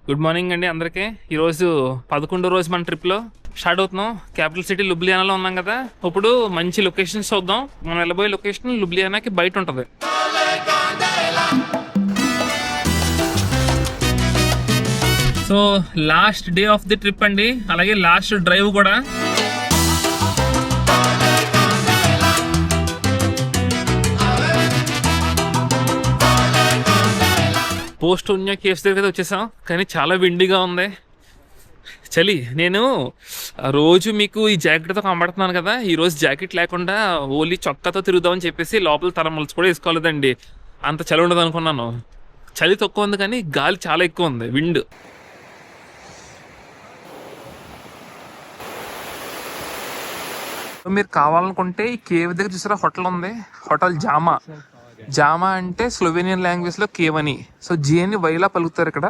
Good morning అండి అందరికీ. ఈరోజు 11వ రోజు మన ట్రిప్లో స్టార్ట్ అవుతున్నాం. క్యాపిటల్ సిటీ లుబ్లియానాలో ఉన్నాం కదా. ఇప్పుడు మంచి లొకేషన్స్ చూద్దాం. మనం వెళ్ళబోయే లొకేషన్ లుబ్లియానాకి బయట ఉంటుంది. So last day of the trip అండి, అలాగే లాస్ట్ డ్రైవ్ కూడా. పోస్ట్ ఉన్న కేవ్స్ దగ్గర వచ్చేసాం, కానీ చాలా విండిగా ఉంది, చలి. నేను రోజు మీకు ఈ జాకెట్తో కనబడుతున్నాను కదా, ఈరోజు జాకెట్ లేకుండా ఓన్లీ చొక్కాతో తిరుగుదామని చెప్పేసి లోపల థర్మల్స్ కూడా వేసుకోలేదండి. అంత చలి ఉండదు అనుకున్నాను. చలి తక్కువ ఉంది కానీ గాలి చాలా ఎక్కువ ఉంది, విండ్. మీరు కావాలనుకుంటే ఈ కేవ్ దగ్గర చూసారా హోటల్ ఉంది, హోటల్ జామా. జామా అంటే స్లోవేనియన్ లాంగ్వేజ్ లో కేవ్ అని. సో జీ అని వైలా పలుకుతారు ఇక్కడ.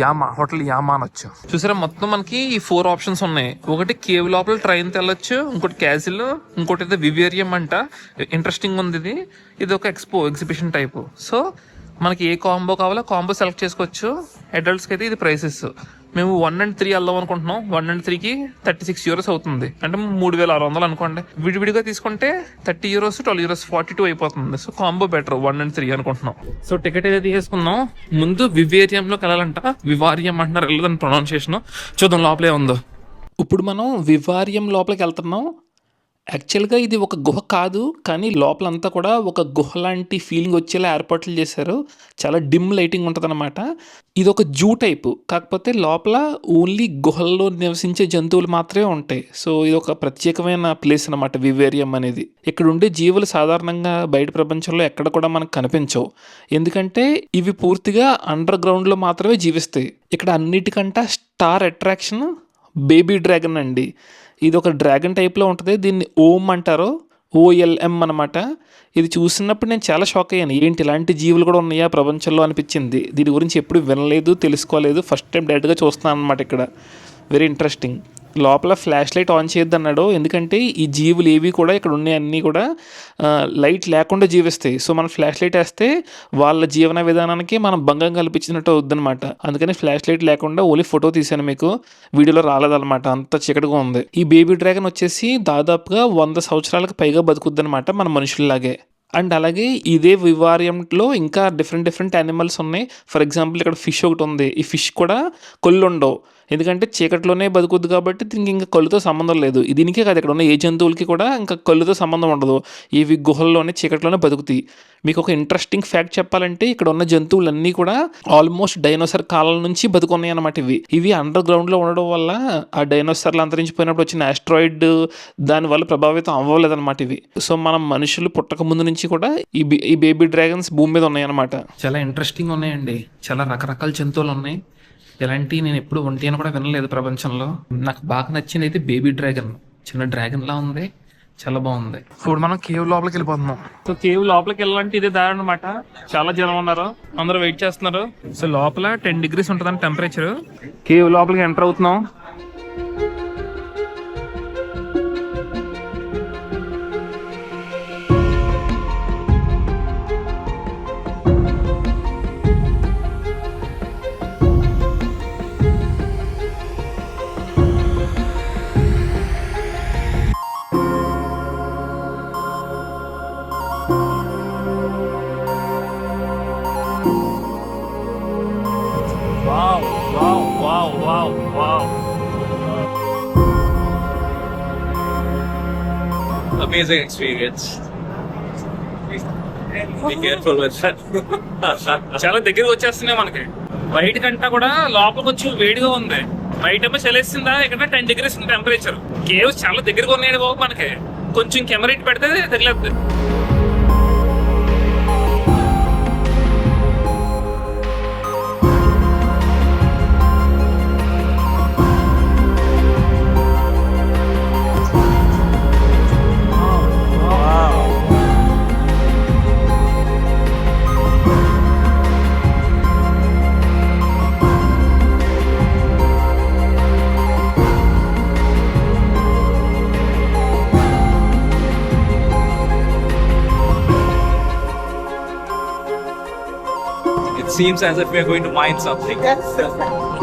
యామా, హోటల్ యామా అనొచ్చు. చూసారా మొత్తం మనకి ఈ 4 ఆప్షన్స్ ఉన్నాయి. ఒకటి కేవ్ లోపల ట్రైన్ తెల్లొచ్చు, ఇంకోటి క్యాజిల్, ఇంకోటి అయితే వివేరియం అంట. ఇంట్రెస్టింగ్ ఉంది ఇది. ఇది ఒక ఎగ్జిబిషన్ టైప్. సో మనకి ఏ కాంబో కావాలో కాంబో సెలెక్ట్ చేసుకోవచ్చు. అడల్ట్స్కి అయితే ఇది ప్రైసెస్. మేము 1 and 3 వెళ్దాం అనుకుంటున్నాం. 1 and 3కి €36 అవుతుంది, అంటే 3600 అనుకోండి. విడివిడిగా తీసుకుంటే €30, €12, 42 అయిపోతుంది. సో కాంబో బెటర్ 1 and 3 అనుకుంటున్నాం. సో టికెట్ ఏదైతే తీసుకున్నాం, ముందు వివేరియంలోకి వెళ్ళాలంట. వివారియం అంటున్నారు, వెళ్ళదని ప్రొనౌన్సియేషన్. చూద్దాం లోపలే ఉందో. ఇప్పుడు మనం వివారియం లోపలికి వెళ్తున్నాం. యాక్చువల్గా ఇది ఒక గుహ కాదు, కానీ లోపలంతా కూడా ఒక గుహ లాంటి ఫీలింగ్ వచ్చేలా ఏర్పాట్లు చేశారు. చాలా డిమ్ లైటింగ్ ఉంటుంది అనమాట. ఇది ఒక జూ టైపు, కాకపోతే లోపల ఓన్లీ గుహల్లో నివసించే జంతువులు మాత్రమే ఉంటాయి. సో ఇది ఒక ప్రత్యేకమైన ప్లేస్ అనమాట వివేరియం అనేది. ఇక్కడ ఉండే జీవులు సాధారణంగా బయట ప్రపంచంలో ఎక్కడ కూడా మనకు కనిపించవు, ఎందుకంటే ఇవి పూర్తిగా అండర్ గ్రౌండ్లో మాత్రమే జీవిస్తాయి. ఇక్కడ అన్నిటికంటే స్టార్ అట్రాక్షన్ బేబీ డ్రాగన్ అండి. ఇది ఒక డ్రాగన్ టైప్లో ఉంటుంది. దీన్ని ఓమ్ అంటారు, OLM అనమాట. ఇది చూసినప్పుడు నేను చాలా షాక్ అయ్యాను. ఏంటి ఇలాంటి జీవులు కూడా ఉన్నాయా ప్రపంచంలో అనిపించింది. దీని గురించి ఎప్పుడు వినలేదు, తెలుసుకోలేదు. ఫస్ట్ టైం డైరెక్ట్గా చూస్తున్నాను అనమాట ఇక్కడ. Very interesting. లోపల ఫ్లాష్ లైట్ ఆన్ చేయొద్దు అన్నాడు, ఎందుకంటే ఈ జీవులు ఏవి కూడా ఇక్కడ ఉన్నాయి అన్నీ కూడా లైట్ లేకుండా జీవిస్తాయి. సో మనం ఫ్లాష్ లైట్ వేస్తే వాళ్ళ జీవన విధానానికి మనం భంగం కల్పించినట్టు అవుద్దనమాట. అందుకని ఫ్లాష్ లైట్ లేకుండా ఓన్లీ ఫోటో తీసాను, మీకు వీడియోలో రాలేదన్నమాట, అంత చీకటిగా ఉంది. ఈ బేబీ డ్రాగన్ వచ్చేసి దాదాపుగా 100 సంవత్సరాలకు పైగా బతుకుద్ది అనమాట, మన మనుషుల్లాగే. అండ్ అలాగే ఇదే వివారియంలో ఇంకా డిఫరెంట్ యానిమల్స్ ఉన్నాయి. ఫర్ ఎగ్జాంపుల్ ఇక్కడ ఫిష్ ఒకటి ఉంది. ఈ ఫిష్ కూడా కళ్ళు ఉండవు, ఎందుకంటే చీకటిలోనే బతుకుద్ది కాబట్టి దీనికి ఇంకా కళ్ళుతో సంబంధం లేదు. దీనికే కాదు, ఇక్కడ ఉన్న ఏ జంతువులకి కూడా ఇంకా కళ్ళుతో సంబంధం ఉండదు. ఇవి గుహల్లోనే చీకటిలోనే బతుకుతాయి. మీకు ఒక ఇంట్రెస్టింగ్ ఫ్యాక్ట్ చెప్పాలంటే, ఇక్కడ ఉన్న జంతువులన్నీ కూడా ఆల్మోస్ట్ డైనోసార్ కాలం నుంచి బతుకున్నాయి అన్నమాట. ఇవి అండర్ గ్రౌండ్లో ఉండడం వల్ల ఆ డైనోసార్లు అంతరించిపోయినప్పుడు వచ్చిన ఆస్ట్రాయిడ్ దానివల్ల ప్రభావితం అవ్వలేదన్నమాట ఇవి. సో మనం మనుషులు పుట్టక ముందు నుంచి కూడా ఈ బేబీ డ్రాగన్స్ భూమి మీద ఉన్నాయన్నమాట. చాలా ఇంట్రెస్టింగ్ ఉన్నాయండి, చాలా రకరకాల జంతువులు ఉన్నాయి. ఇలాంటి నేను ఎప్పుడు ఒంటి అని కూడా వినలేదు ప్రపంచంలో. నాకు బాగా నచ్చింది అయితే బేబీ డ్రాగన్. చిన్న డ్రాగన్ లా ఉంది, చాలా బాగుంది. ఇప్పుడు మనం కేవ్ లోపలికి వెళ్ళిపోతున్నాం. సో కేవ్ లోపలికి వెళ్ళాలంటే ఇదే దారి అనమాట. చాలా జనం ఉన్నారు, అందరూ వెయిట్ చేస్తున్నారు. సో లోపల 10 degrees ఉంటుందని టెంపరేచర్. కేవ్ లోపలికి ఎంటర్ అవుతున్నాం. Wow. Amazing experience. Be careful with that. చాలా దగ్గరకు వచ్చేస్తున్నాయి మనకి. బయట కంటే కూడా లోపల కొంచెం వేడిగా ఉంది. బయట ఏమో చలేస్తుందా, ఇక్కడ 10 degrees ఉంది టెంపరేచర్. కేవ్స్ చాలా దగ్గరగా ఉన్నాయండి బాబు మనకి. కొంచెం కెమెరా ఇటు పెడితే తగిలేదు. It seems as if we are going to mine something. ఓ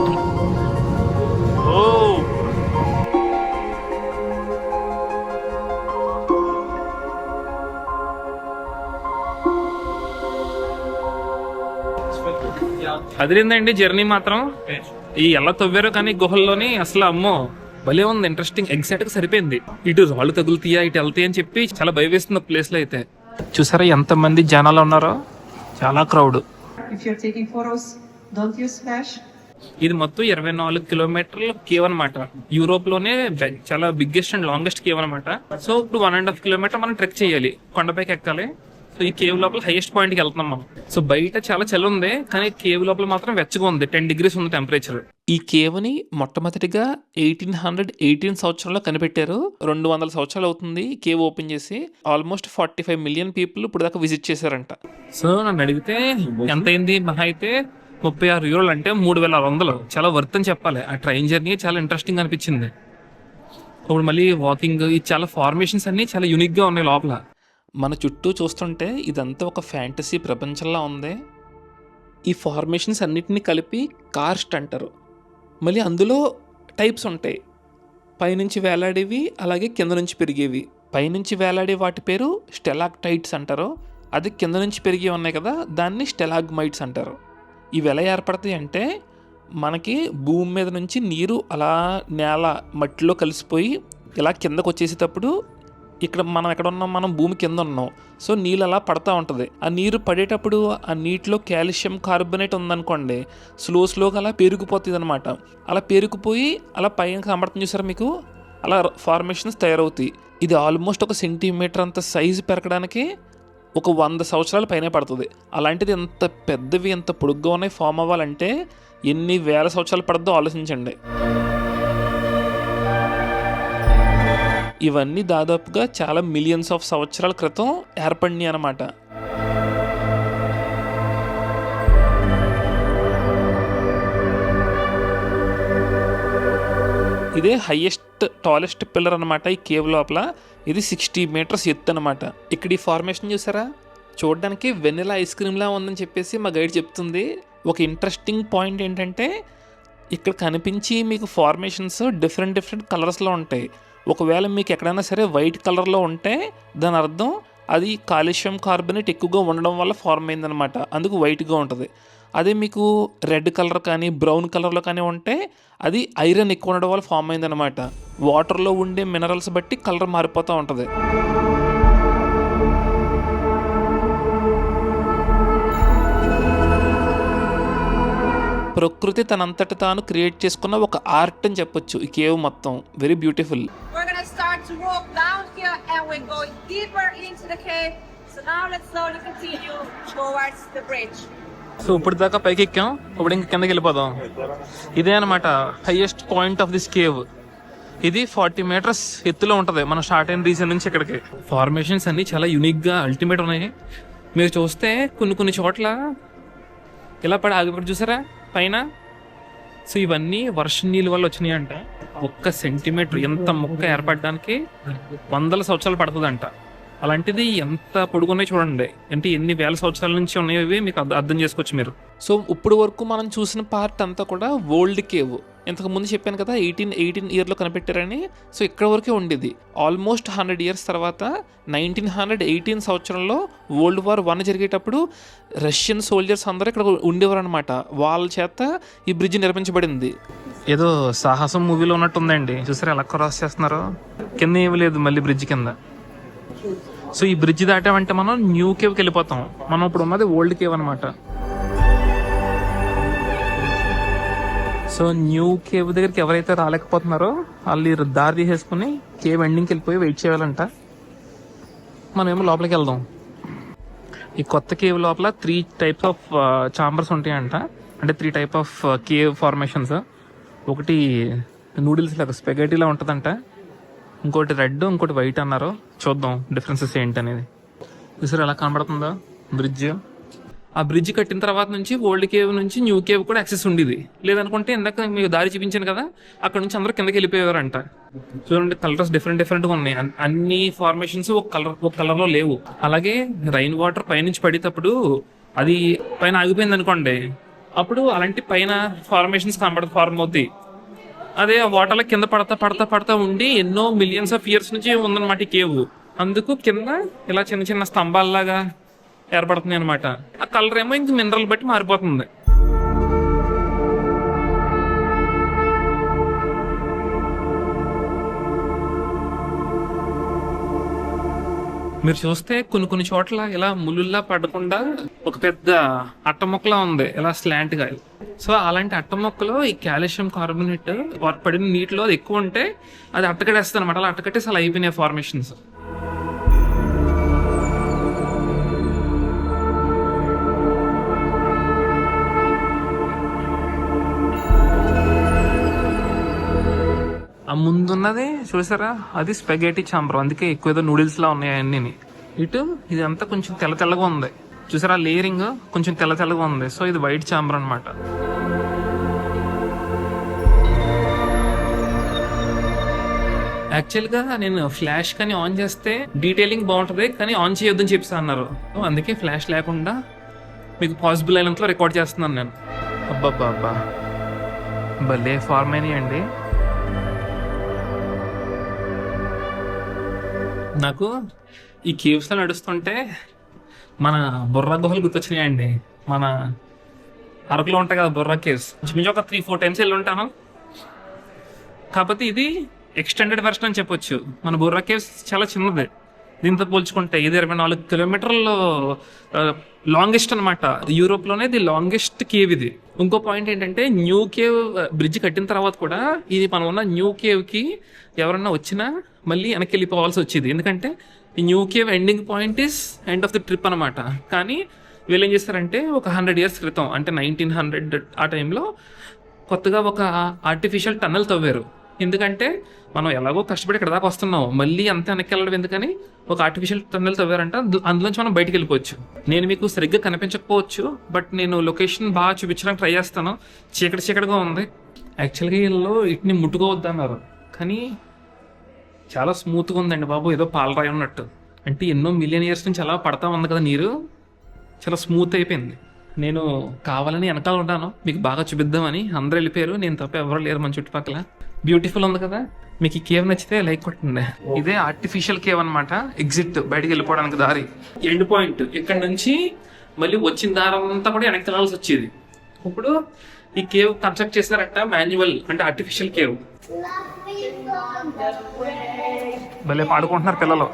అదిరిందండి జర్నీ మాత్రం. ఈ ఎలా తవ్వారో కానీ గుహల్లోని అసలు అమ్మో భలే ఉంది, ఇంట్రెస్టింగ్. ఎగ్జాక్ట్ గా సరిపోయింది. ఇటు రాళ్ళు తగులుతాయా ఇటు వెళ్తాయి అని చెప్పి చాలా భయం వేస్తుంది ప్లేస్ లో అయితే. చూసారా ఎంత మంది జనాలు ఉన్నారో, చాలా crowd. If you're taking photos, don't use flash. ఇది మొత్తం 24 కిలోమీటర్ల కేవ్ అనమాట. యూరోప్ లోనే చాలా బిగ్గెస్ట్ అండ్ లాంగెస్ట్ కేవ్ అనమాట. సో ఇప్పుడు 1.5 కిలోమీటర్ మనం ట్రెక్ చేయాలి, కొండపైకి ఎక్కాలి. సో ఈ కేవ్ లోపల హైయెస్ట్ పాయింట్ కి వెళ్తున్నాం మనం. సో బయట చాలా చలి ఉంది, కానీ కేవ్ లోపల మాత్రం వెచ్చగా ఉంది. 10 degrees ఉంది టెంపరేచర్. ఈ కేవ్ ని మొట్టమొదటిగా 1818 సంవత్సరంలో కనిపెట్టారు. 200 సంవత్సరాలు అవుతుంది కేవ్ ఓపెన్ చేసి. ఆల్మోస్ట్ 45 million పీపుల్ ఇప్పుడు దాకా విజిట్ చేశారంట. సో నన్ను అడిగితే ఎంత అయింది మహా అయితే 36 యూరోలు, అంటే 3600. చాలా వర్త్ అని చెప్పాలి. ఆ ట్రైన్ జర్నీ చాలా ఇంట్రెస్టింగ్ అనిపించింది. ఇప్పుడు మళ్ళీ వాకింగ్, ఈ చాలా ఫార్మేషన్స్ అన్ని చాలా యూనిక్ గా ఉన్నాయి లోపల. మన చుట్టూ చూస్తుంటే ఇదంతా ఒక ఫ్యాంటసీ ప్రపంచంలా ఉంది. ఈ ఫార్మేషన్స్ అన్నిటినీ కలిపి కార్స్ట్ అంటారు. మళ్ళీ అందులో టైప్స్ ఉంటాయి, పైనుంచి వేలాడేవి అలాగే కింద నుంచి పెరిగేవి. పైనుంచి వేలాడే వాటి పేరు స్టెలాక్టైట్స్ అంటారు. అది కింద నుంచి పెరిగి ఉన్నాయి కదా, దాన్ని స్టెలాగ్మైట్స్ అంటారు. ఇవి ఎలా ఏర్పడతాయి అంటే, మనకి భూమి మీద నుంచి నీరు అలా నేల మట్టిలో కలిసిపోయి ఇలా కిందకు వచ్చేసేటప్పుడు, ఇక్కడ మనం ఎక్కడ ఉన్నాం, మనం భూమి కింద ఉన్నాం. సో నీళ్ళు అలా పడతా ఉంటుంది. ఆ నీరు పడేటప్పుడు ఆ నీటిలో కాల్షియం కార్బోనేట్ ఉందనుకోండి, స్లోగా అలా పెరిగిపోతుంది అనమాట. అలా పెరిగిపోయి అలా పైన కనబడుతుంది చూసారా మీకు, అలా ఫార్మేషన్స్ తయారవుతాయి. ఇది ఆల్మోస్ట్ 1 సెంటీమీటర్ అంత సైజు పెరగడానికి ఒక 100 సంవత్సరాల పైనే పడుతుంది. అలాంటిది ఎంత పెద్దవి ఎంత పొడుగ్గా ఉన్నాయి ఫామ్ అవ్వాలంటే ఎన్ని వేల సంవత్సరాలు పడుతుందో ఆలోచించండి. ఇవన్నీ దాదాపుగా చాలా మిలియన్స్ ఆఫ్ సంవత్సరాల క్రితం ఏర్పడినాయి అన్నమాట. ఇదే హైయెస్ట్ టాలెస్ట్ పిల్లర్ అనమాట ఈ కేవ్ లోపల. ఇది 60 meters ఎత్తు అనమాట. ఇక్కడ ఈ ఫార్మేషన్ చూసారా, చూడడానికి వెనిలా ఐస్ క్రీమ్లా ఉందని చెప్పేసి మా గైడ్ చెప్తుంది. ఒక ఇంట్రెస్టింగ్ పాయింట్ ఏంటంటే, ఇక్కడ కనిపించి మీకు ఫార్మేషన్స్ డిఫరెంట్ కలర్స్లో ఉంటాయి. ఒకవేళ మీకు ఎక్కడైనా సరే వైట్ కలర్లో ఉంటే దాని అర్థం అది కాల్షియం కార్బోనేట్ ఎక్కువగా ఉండడం వల్ల ఫార్మ్ అయిందనమాట, అందుకు వైట్గా ఉంటుంది. అదే మీకు రెడ్ కలర్ కానీ బ్రౌన్ కలర్లో కానీ ఉంటే అది ఐరన్ ఎక్కువ ఉండడం వల్ల ఫామ్ అయిందనమాట. వాటర్లో ఉండే మినరల్స్ బట్టి కలర్ మారిపోతూ ఉంటుంది. ప్రకృతి తనంతట తాను క్రియేట్ చేసుకున్న ఒక ఆర్ట్ అని చెప్పొచ్చు ఈ కేవ్ మొత్తం. Very beautiful. We're gonna start to walk down here and we're going deeper into the cave. So now let's slowly continue towards the bridge. So ఇప్పుడు దాకా పైకి ఎక్కాం, ఇప్పుడు ఇంక కిందకి వెళ్ళిపోదాం. ఇదే అనమాట highest point of this cave. ఇది 40 meters ఎత్తులో ఉంటుంది మనం స్టార్ట్ అయిన రీజన్ నుంచి ఇక్కడికి. ఫార్మేషన్స్ అన్ని చాలా యూనిక్ గా అల్టిమేట్ ఉన్నాయి. మీరు చూస్తే కొన్ని చోట్ల ఇలా పడి ఆగిపోయి చూసారా పైన. సో ఇవన్నీ వర్షం నీళ్ళ వల్ల వచ్చినాయి అంట. 1 సెంటీమీటర్ ఎంత మొక్క ఏర్పడడానికి 100 సంవత్సరాలు పడుతుందంట. అలాంటిది ఎంత పొడుగున్నాయి చూడండి, అంటే ఎన్ని వేల సంవత్సరాల నుంచి ఉన్నాయి మీకు అర్థం చేసుకోవచ్చు మీరు. సో ఇప్పుడు వరకు మనం చూసిన పార్ట్ అంతా కూడా ఓల్డ్ కేవ్. ఇంతకు ముందు చెప్పాను కదా 1818 yearలో కనిపెట్టారని. సో ఇక్కడ వరకే ఉండేది. ఆల్మోస్ట్ 100 years తర్వాత 1918 సంవత్సరంలో World War I జరిగేటప్పుడు రష్యన్ సోల్జర్స్ అందరూ ఇక్కడ ఉండేవారు అనమాట. వాళ్ళ చేత ఈ బ్రిడ్జ్ నిర్మించబడింది. ఏదో సాహసం మూవీలో ఉన్నట్టుందండి. చూసారా ఎలా క్రాస్ చేస్తున్నారు, కింద ఏమి లేదు మళ్ళీ బ్రిడ్జ్ కింద. సో ఈ బ్రిడ్జ్ దాటామంటే మనం న్యూ కేవ్కి వెళ్ళిపోతాం. మనం ఇప్పుడు ఉన్నది ఓల్డ్ కేవ్ అనమాట. సో న్యూ కేవ్ దగ్గరికి ఎవరైతే రాలేకపోతున్నారో వాళ్ళు దారి తీసేసుకుని కేవ్ ఎండింగ్కి వెళ్ళిపోయి వెయిట్ చేయాలంట. మనమేమో లోపలికి వెళ్దాం. ఈ కొత్త కేవ్ లోపల 3 types ఆఫ్ ఛాంబర్స్ ఉంటాయంట, అంటే 3 types ఆఫ్ కేవ్ ఫార్మేషన్స్. ఒకటి నూడిల్స్ లాగా స్పెగటీలా ఉంటుందంట, ఇంకోటి రెడ్, ఇంకోటి వైట్ అన్నారు. చూద్దాం డిఫరెన్సెస్ ఏంటనేది. చూసారు ఎలా కనబడుతుందో బ్రిడ్జ్. ఆ బ్రిడ్జ్ కట్టిన తర్వాత నుంచి ఓల్డ్ కేవ్ నుంచి న్యూ కేవ్ కూడా యాక్సెస్ ఉండేది. లేదనుకుంటే ఇందాక మీకు దారి చూపించాను కదా, అక్కడ నుంచి అందరూ కిందకి వెళ్ళిపోయేవారంట. చూడండి కలర్స్ డిఫరెంట్గా ఉన్నాయి. అన్ని ఫార్మేషన్స్ ఒక కలర్లో లేవు. అలాగే రైన్ వాటర్ పైనుంచి పడేటప్పుడు అది పైన ఆగిపోయింది అనుకోండి, అప్పుడు అలాంటి పైన ఫార్మేషన్స్ ఫార్మ్ అవుతాయి. అదే వాటర్లో కింద పడతా ఉండి ఎన్నో మిలియన్స్ ఆఫ్ ఇయర్స్ నుంచి ఉందన్నమాట ఈ కేవ్. అందుకు కింద ఇలా చిన్న చిన్న స్తంభాల్లాగా ఏర్పడుతుంది అనమాట. ఆ కలర్ ఏమో ఇంక మినరల్ బట్టి మారిపోతుంది. మీరు చూస్తే కొన్ని చోట్ల ఇలా ముళ్ళుల్లా పడకుండా ఒక పెద్ద అట్ట మొక్కలా ఉంది ఇలా స్లాంట్ గా. సో అలాంటి అట్ట మొక్కలో ఈ కాల్షియం కార్బోనేట్ పడిన నీటిలో అది ఎక్కువ ఉంటే అది అట్టకట్టేస్తుంది అనమాట. అలా అట్టకట్టేసి అలా అయిపోయినాయి ఫార్మేషన్స్. ఆ ముందున్నది చూసారా, అది స్పెగేటీ చాంబర్. అందుకే ఎక్కువ ఏదో నూడిల్స్ లా ఉన్నాయి అన్ని. ఇటు ఇదంతా కొంచెం తెల్లగా ఉంది చూసారా, లేయరింగ్ కొంచెం తెల్లగా ఉంది. సో ఇది వైట్ చాంబర్ అనమాట. యాక్చువల్గా నేను ఫ్లాష్ కానీ ఆన్ చేస్తే డీటెయిలింగ్ బాగుంటుంది, కానీ ఆన్ చేయొద్దని చెప్పి అన్నారు. అందుకే ఫ్లాష్ లేకుండా మీకు పాసిబుల్ అయినంతలో రికార్డ్ చేస్తున్నాను నేను. అబ్బా భలే ఫార్మ్ అయినాయండి. నాకు ఈ కేవ్స్లో నడుస్తుంటే మన బొర్రా గుహలు గుర్తొచ్చినాయండి. మన అరకులో ఉంటాయి కదా బొర్రా కేవ్స్. కొంచెం ఒక 3-4 టైమ్స్ వెళ్ళి ఉంటాను. కాకపోతే ఇది ఎక్స్టెండెడ్ వెర్షన్ అని చెప్పొచ్చు. మన బొర్రా కేవ్స్ చాలా చిన్నది దీంతో పోల్చుకుంటే. ఇది 24 కిలోమీటర్లు లాంగెస్ట్ అనమాట. యూరోప్లోనే ఇది లాంగెస్ట్ కేవ్ ఇది. ఇంకో పాయింట్ ఏంటంటే న్యూ కేవ్ బ్రిడ్జ్ కట్టిన తర్వాత కూడా ఇది మనం ఉన్న న్యూ కేవ్కి ఎవరన్నా వచ్చినా మళ్ళీ వెనక్కి వెళ్ళిపోవాల్సి వచ్చేది. ఎందుకంటే ఈ new cave ending point is end of the trip అనమాట. కానీ వీళ్ళు ఏం చేస్తారంటే ఒక 100 years క్రితం అంటే 1900 ఆ టైంలో కొత్తగా ఒక ఆర్టిఫిషియల్ టన్నెల్ తవ్వారు. ఎందుకంటే మనం ఎలాగో కష్టపడి ఇక్కడ దాకా వస్తున్నాం, మళ్ళీ అంత వెనక్కి వెళ్ళడం ఎందుకని ఒక ఆర్టిఫిషియల్ టన్నెల్ తవ్వారంట. అందులోంచి మనం బయటకు వెళ్ళిపోవచ్చు. నేను మీకు సరిగ్గా కనిపించకపోవచ్చు, బట్ నేను లొకేషన్ బాగా చూపించడానికి ట్రై చేస్తాను. చీకటిగా ఉంది. యాక్చువల్గా వీళ్ళు ఇటుని ముట్టుకోవద్దన్నారు, కానీ చాలా స్మూత్గా ఉందండి బాబు, ఏదో పాలరాయి ఉన్నట్టు. అంటే ఎన్నో మిలియన్ ఇయర్స్ నుంచి అలా పడతా ఉంది కదా నీరు, చాలా స్మూత్ అయిపోయింది. నేను కావాలని వెనకాల ఉంటాను మీకు బాగా చూపిద్దామని. అందరూ వెళ్ళిపోయారు, నేను తప్ప ఎవరు లేరు మన చుట్టుపక్కల. బ్యూటిఫుల్ ఉంది కదా. మీకు ఈ కేవ్ నచ్చితే లైక్ కొట్టండి. ఇదే ఆర్టిఫిషియల్ కేవ్ అనమాట. ఎగ్జిట్ బయటికి వెళ్ళిపోవడానికి దారి, ఎండ్ పాయింట్. ఇక్కడ నుంచి మళ్ళీ వచ్చిన దారంతా కూడా వెనక్కి వెళ్ళాల్సి వచ్చేది. ఇప్పుడు ఈ కేవ్ కన్స్ట్రక్ట్ చేశారంట మాన్యువల్, అంటే ఆర్టిఫిషియల్ కేవ్. భలే పాడుకుంటున్నారు పిల్లలు.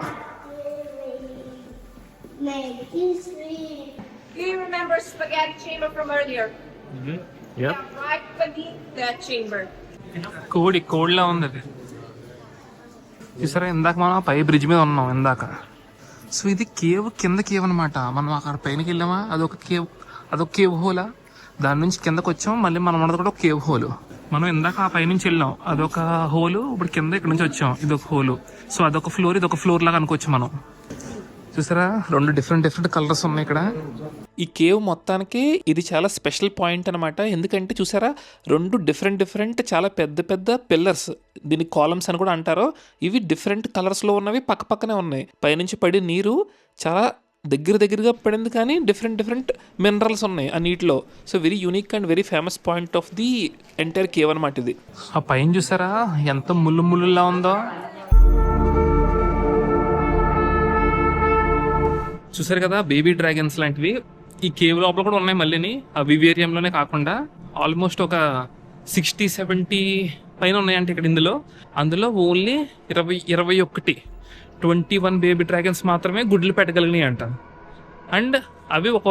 Do you remember spaghetti chamber from earlier? Yeah, right beneath that chamber. కోడిలా ఉంది అది. చూసారా, ఇందాక మనం పై బ్రిడ్జ్ మీద ఉన్నాం ఇందాక. సో ఇది కేవ్ కింద కేవ్ అనమాట. మనం అక్కడ పైనకి వెళ్ళామా, అదొక కేవ్ హోలా. దాని నుంచి కిందకు వచ్చాం, మళ్ళీ మనం ఉన్నది కూడా ఒక కేవ్ హోలు. మనం ఇందాక ఆ పై నుంచి వెళ్ళాం, అదొక హోలు. ఇప్పుడు కింద ఇక్కడ నుంచి వచ్చాం, ఇదొక హోలు. సో అదొక ఫ్లోర్, ఇదొక ఫ్లోర్ లాగా అనుకోవచ్చు మనం. చూసారా, 2 డిఫరెంట్ కలర్స్ ఉన్నాయి ఇక్కడ. ఈ కేవ్ మొత్తానికి ఇది చాలా స్పెషల్ పాయింట్ అనమాట. ఎందుకంటే చూసారా, 2 డిఫరెంట్ చాలా పెద్ద పిల్లర్స్, దీని కాలమ్స్ అని కూడా అంటారు. ఇవి డిఫరెంట్ కలర్స్లో ఉన్నవి పక్కనే ఉన్నాయి. పైనుంచి పడి నీరు చాలా దగ్గరగా పడింది, కానీ డిఫరెంట్ మినరల్స్ ఉన్నాయి ఆ నీటిలో. So very unique and very famous point of the entire cave అనమాట ఇది. ఆ పైన చూసారా ఎంత ముళ్ళులా ఉందో. చూసారు కదా, బేబీ డ్రాగన్స్ లాంటివి ఈ కేవ్ లోపల కూడా ఉన్నాయి. మళ్ళీని ఆ వివేరియంలోనే కాకుండా ఆల్మోస్ట్ ఒక 60-70 పైన ఉన్నాయంటే ఇక్కడ. అందులో ఓన్లీ 21 బేబీ డ్రాగన్స్ మాత్రమే గుడ్లు పెట్టగలిగినాయి అంట. అండ్ అవి ఒక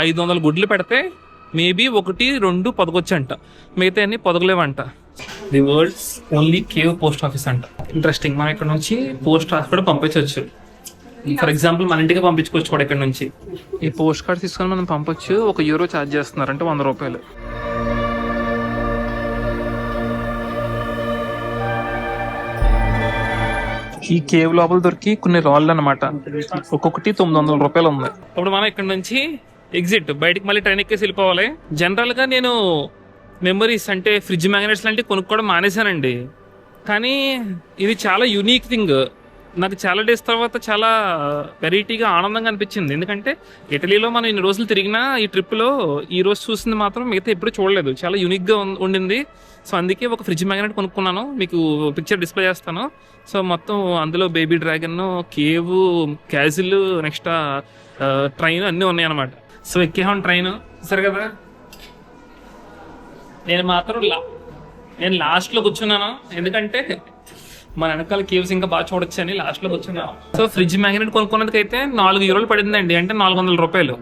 500 గుడ్లు పెడితే మేబీ 1-2 పొదగొచ్చు అంట. మిగతా అన్ని పొదగలేవంట. The world's only cave post office అంట. ఇంట్రెస్టింగ్. మనం ఇక్కడ నుంచి పోస్ట్ ఆఫీస్ కూడా పంపించవచ్చు. ఫర్ ఎగ్జాంపుల్ మన ఇంటికి పంపించుకోవచ్చు కూడా ఇక్కడ నుంచి. ఈ పోస్ట్ కార్డ్ తీసుకొని మనం పంపొచ్చు. €1 ఛార్జ్ చేస్తున్నారు, అంటే ₹100. ఈ కేవ్ లోపల దొరికి కొన్ని రాళ్ళు అనమాట, ఒక్కొక్కటి ₹900 ఉంది. ఇప్పుడు మనం ఇక్కడ నుంచి ఎగ్జిట్ బయటికి మళ్ళీ ట్రైన్ ఎక్కేసి వెళ్ళిపోవాలి. జనరల్ గా నేను మెమరీస్ అంటే ఫ్రిడ్జ్ మ్యాగ్నెట్స్ లాంటివి కొనుక్కోవడం మానేశానండి. కానీ ఇది చాలా యూనిక్ థింగ్. నాకు చాలా డేస్ తర్వాత చాలా వెరైటీగా ఆనందంగా అనిపించింది. ఎందుకంటే ఇటలీలో మనం ఇన్ని రోజులు తిరిగినా ఈ ట్రిప్లో ఈ రోజు చూసింది మాత్రం మిగతా ఎప్పుడు చూడలేదు. చాలా యూనిక్గా ఉండింది. సో అందుకే ఒక ఫ్రిడ్జ్ మ్యాగ్నెట్ కొనుక్కున్నాను, మీకు పిక్చర్ డిస్ప్లే చేస్తాను. సో మొత్తం అందులో baby dragon, cave, castle, next train అన్నీ ఉన్నాయి అనమాట. సో ఎక్కేహాం ట్రైన్, సరే కదా. నేను లాస్ట్లో కూర్చున్నాను, ఎందుకంటే మన వెనకాల కేవ్స్ ఇంకా బాగా చూడొచ్చు అని లాస్ట్లో కూర్చున్నాను. సో ఫ్రిడ్జ్ మ్యాగ్నెట్ కొనుక్కున్నదికైతే 4 యూరోలు పడిందండి, అంటే 400 రూపాయలు.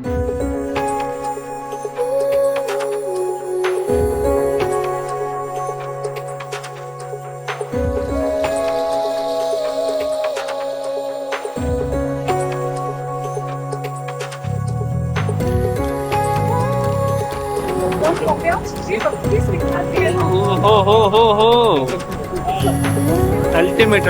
Ultimate.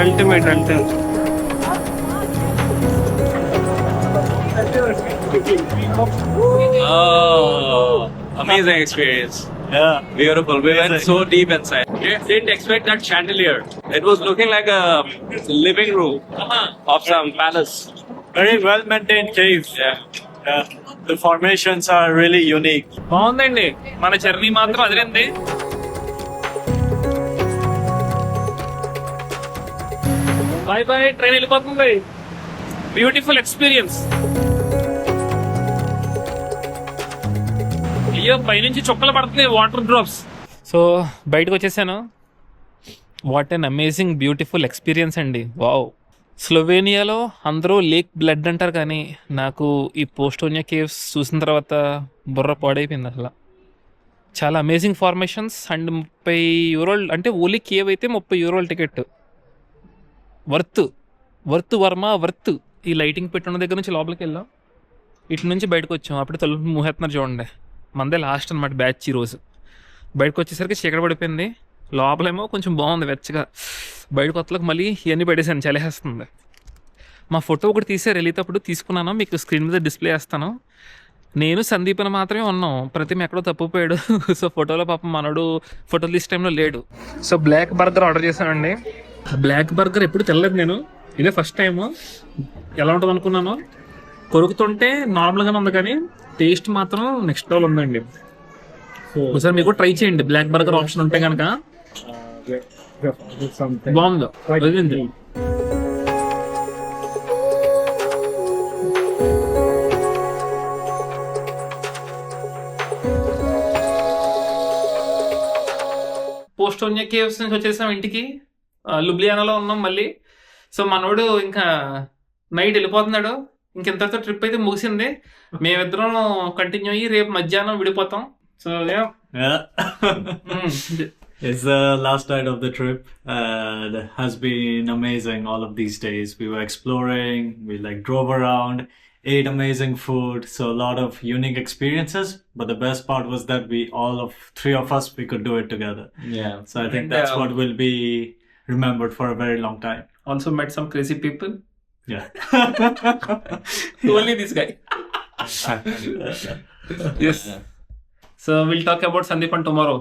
Oh, amazing experience. Yeah. Beautiful. We went so deep inside. Didn't expect that chandelier. It was looking like a living room of some palace. Very well maintained caves. Yeah. Yeah. The formations are really unique. బాగుందండి, మన journey మాత్రం అదిరింది. Bye bye, train వెళ్ళిపోతుంది. Beautiful experience. అయ్యో, పైనుంచి చుక్కలు పడుతున్నాయి, water drops. So బయటకు వచ్చేసాను. What an amazing beautiful experience అండి. వావ్. స్లోవేనియాలో అందరూ లేక్ బ్లడ్ అంటారు, కానీ నాకు ఈ పోస్టోనియా కేవ్స్ చూసిన తర్వాత బుర్ర పాడైపోయింది అసలు. చాలా అమేజింగ్ ఫార్మేషన్స్. అండ్ 30 యూరోలు, అంటే ఓన్లీ కేవ్ అయితే 30 యూరోల టికెట్. Worth worth. ఈ లైటింగ్ పెట్టున్న దగ్గర నుంచి లోపలికి వెళ్ళాం, ఇటు నుంచి బయటకు వచ్చాం. అప్పుడు తలుపు మూహేస్తున్నారు చూడండి. మనదే లాస్ట్ అనమాట బ్యాచ్ ఈరోజు. బయటకు వచ్చేసరికి చీకటి పడిపోయింది. లోపలేమో కొంచెం బాగుంది వెచ్చగా. బయట కొత్తలకు మళ్ళీ ఇవన్నీ పెట్టేసాను, చలేస్తుంది. మా ఫోటో ఒకటి తీసారు వెళ్ళేటప్పుడు, తీసుకున్నాను, మీకు స్క్రీన్ మీద డిస్ప్లే చేస్తాను. నేను సందీపన మాత్రమే ఉన్నాం, ప్రతిమ ఎక్కడో తప్పిపోయాడు. సో ఫోటోలో పాపం మనోడు ఫోటో తీసే టైంలో లేడు. సో బ్లాక్ బర్గర్ ఆర్డర్ చేశానండి. బ్లాక్ బర్గర్ ఎప్పుడు తినలేదు నేను, ఇదే ఫస్ట్ టైము. ఎలా ఉంటుంది అనుకున్నాను, కొరుకుతుంటే నార్మల్గానే ఉంది, కానీ టేస్ట్ మాత్రం నెక్స్ట్ లెవెల్ ఉందండి. ఒకసారి మీకు ట్రై చేయండి, బ్లాక్ బర్గర్ ఆప్షన్ ఉంటే కనుక. బాగుంది. పోస్టోనియా కేవ్స్ నుంచి వచ్చేసాం ఇంటికి. లుబ్లియానాలో ఉన్నాం మళ్ళీ. సో మనోడు ఇంకా నైట్ వెళ్ళిపోతున్నాడు. ఇంకెంతతో ట్రిప్ అయితే ముగిసింది. మేమిద్దరం కంటిన్యూ అయ్యి రేపు మధ్యాహ్నం విడిపోతాం. So Yeah. It's the last night of the trip. It has been amazing all of these days. We were exploring, we drove around, ate amazing food, so a lot of unique experiences. But the best part was that three of us, we could do it together. yeah. So I think that's what will be remembered for a very long time. Also met some crazy people. Yeah. Only this guy. Yes. So we'll talk about Sandeepan tomorrow.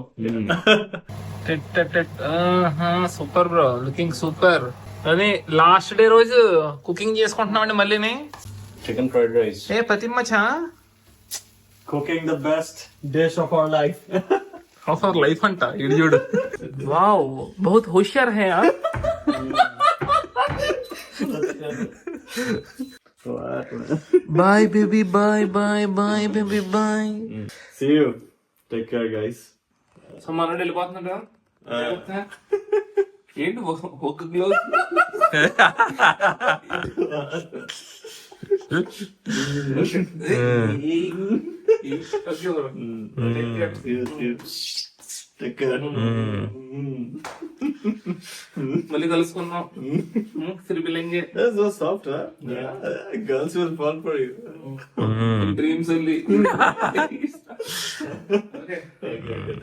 Super bro, looking super. అది last day రోజు cooking చేసుకుంటున్నామండి మళ్ళీని. Chicken fried rice. ఏ ప్రతిమచ్చా Cooking the best dish of our life. Of our life అంట ఇది చూడు. Wow, బహుత్ హోషియార్ హై యార్. Bye baby, bye baby, bye. See you. Take care, guys. So మనోడు వెళ్ళిపోతున్నాడు. ఏంటి ఒక గ్లోవ్? మళ్ళీ కలుసుకున్నాం. తిరిగిలింగే. That's so soft, huh? Yeah. Girls will fall for you. Dreams వెళ్ళి.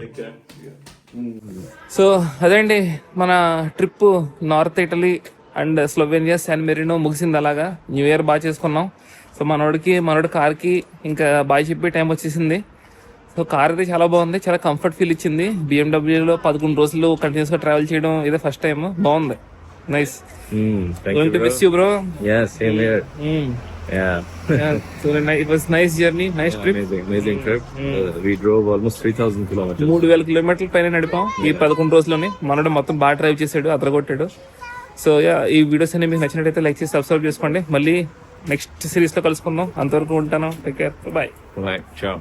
Take care. సో అదేండి మన trip north Italy and Slovenia San Marino ముగిసింది. అలాగా న్యూ ఇయర్ బాగా చేసుకున్నాం. సో మనోడి కార్కి ఇంకా బాగా చెప్పే టైం వచ్చేసింది. సో కార్ అయితే చాలా బాగుంది, చాలా కంఫర్ట్ ఫీల్ ఇచ్చింది. BMW లో 11 రోజులు కంటిన్యూస్గా ట్రావెల్ చేయడం ఇదే ఫస్ట్ టైం. బాగుంది. Nice. Thank Going you, to bro. miss you, bro. Yeah, same here. Yeah. So it was nice journey, nice trip. Amazing trip. We drove almost 3,000 kilometers. 3,000 కిలోమీటర్ల పైన నడిపాం ఈ 11 రోజుల్లోనే. మనోడు మొత్తం బాగా డ్రైవ్ చేసాడు, అదరగొట్టాడు. సో యా, ఈ వీడియోస్ అనేవి మీకు నచ్చినట్టయితే లైక్ చేసి సబ్స్క్రైబ్ చేసుకోండి. మళ్ళీ నెక్స్ట్ సిరీస్ లో కలుసుకుందాం. అంతవరకు ఉంటాను. Take care, bye. Right, ciao.